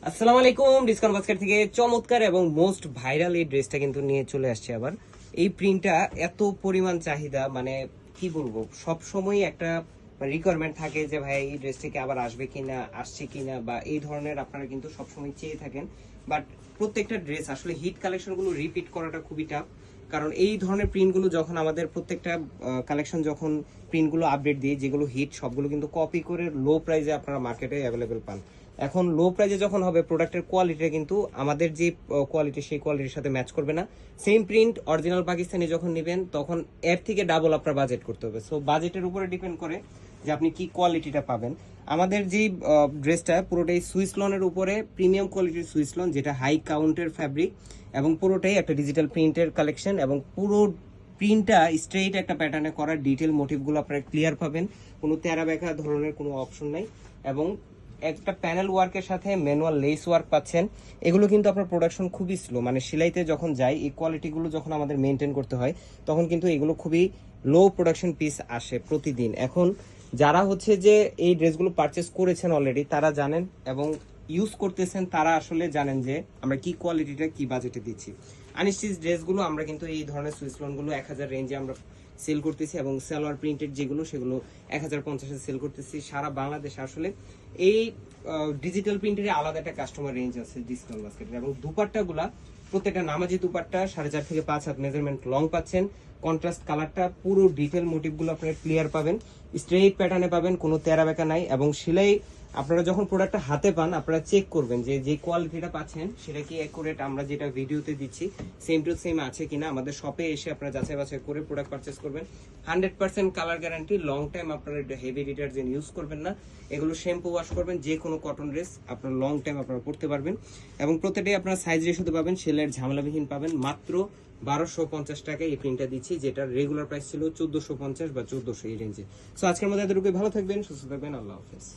আসসালামু আলাইকুম। Discount basket থেকে চমৎকার এবং মোস্ট ভাইরাল এই ড্রেসটা কিন্তু নিয়ে চলে আসছে আবার। এই প্রিন্টটা এত পরিমাণ চাহিদা, মানে কি বলবো, সব সময় একটা রিকোয়ারমেন্ট থাকে যে ভাই এই ড্রেস থেকে আবার আসবে কিনা, আসছে কিনা, বা এই ধরনের আপনারা কিন্তু সবসময় চেয়ে থাকেন। বাট প্রত্যেকটা ড্রেস আসলে হিট কালেকশনগুলো রিপিট করাটা খুবই টাফ, কারণ এই ধরনের প্রিন্টগুলো যখন আমাদের প্রত্যেকটা কালেকশন যখন প্রিন্টগুলো আপডেট দিয়ে যেগুলো হিট সবগুলো কিন্তু কপি করে লো প্রাইসে আপনারা মার্কেটে অ্যাভেলেবেল পান। এখন লো প্রাইসে যখন হবে প্রোডাক্টের কোয়ালিটিটা কিন্তু আমাদের যে কোয়ালিটি সেই কোয়ালিটির সাথে ম্যাচ করবে না। সেম প্রিন্ট অরিজিনাল পাকিস্তানি যখন নেবেন তখন এর থেকে ডাবল আপনার বাজেট করতে হবে। সো বাজেটের উপরে ডিপেন্ড করে যে আপনি কি কোয়ালিটিটা পাবেন। আমাদের যে ড্রেসটা পুরোটাই সুইস লনের উপরে প্রিমিয়াম কোয়ালিটির সুইস লন, যেটা হাই কাউন্টের ফ্যাব্রিক, এবং পুরোটাই একটা ডিজিটাল প্রিন্টের কালেকশন, এবং পুরো প্রিন্টটা স্ট্রেইট একটা প্যাটার্নে করা, ডিটেল মোটিভগুলো আপনারা ক্লিয়ার পাবেন, কোনো তেরা বেঁকা ধরনের কোনো অপশন নাই, এবং একটা প্যানেল ওয়ার্কের সাথে ম্যানুয়াল লেস ওয়ার্ক পাচ্ছেন। এগুলো কিন্তু আপনার প্রোডাকশন খুবই স্লো, মানে সেলাইতে যখন যায় এই কোয়ালিটিগুলো যখন আমাদের মেনটেন করতে হয় তখন কিন্তু এগুলো খুবই লো প্রোডাকশন পিস আসে প্রতিদিন। এখন যারা হচ্ছে যে এই ড্রেসগুলো পারচেস করেছেন অলরেডি তারা জানেন, এবং ইউজ করতেছেন তারা আসলে জানেন যে আমরা কি কোয়ালিটিটা কি বাজেটে দিচ্ছি। আনস্টিচ ড্রেসগুলো আমরা কিন্তু এই ধরনের সুইসলনগুলো 1000 রেঞ্জে আমরা সেল করতেছি, এবং সালোয়ার প্রিন্টেড যেগুলো সেগুলো 1050-এ সেল করতেছি সারা বাংলাদেশে। আসলে এই ডিজিটাল প্রিন্টের আলাদা একটা কাস্টমার রেঞ্জ আছে ডিসকাউন্ট বাস্কেটের। এবং দুপাট্টাগুলা প্রত্যেকটা নামাজি দুপাট্টা 4.5 থেকে 5 হাত মেজারমেন্ট লং পাচ্ছেন। কন্ট্রাস্ট কালারটা পুরো ডিটেল মোটিভগুলো আপনারা ক্লিয়ার পাবেন, স্ট্রেইট প্যাটার্নে পাবেন, কোনো তেরা বেঁকা নাই। এবং সেলাই আপনারা যখন প্রোডাক্টটা হাতে পান আপনারা চেক করবেন যে যে কোয়ালিটিটা পাচ্ছেন সেটা কি অ্যাকুরেট আমরা যেটা ভিডিওতে দিচ্ছি সেম টু সেম আছে কিনা। আমাদের শপে এসে আপনারা যাচাই বাছাই করে প্রোডাক্ট পারচেস করবেন। 100% কালার গ্যারান্টি, লং টাইম আপনারা হেভি ডিটারজেন্ট ইউজ করবেন না, এগুলো শ্যাম্পু ওয়াশ করবেন, যে কোনো কটন ড্রেস আপনারা লং টাইম আপনারা পরতে পারবেন। এবং প্রত্যেকটাই আপনারা সাইজ রেশিওতে পাবেন, সেলের ঝামেলাবিহীন পাবেন। মাত্র 1250 টাকায় এই প্রিন্টটা দিচ্ছি, যেটা রেগুলার প্রাইস ছিল 1450 বা 1400 এই রেঞ্জে। সো আজকের মধ্যে এতটুকুই, ভালো থাকবেন, সুস্থ থাকবেন, আল্লাহ হাফেজ।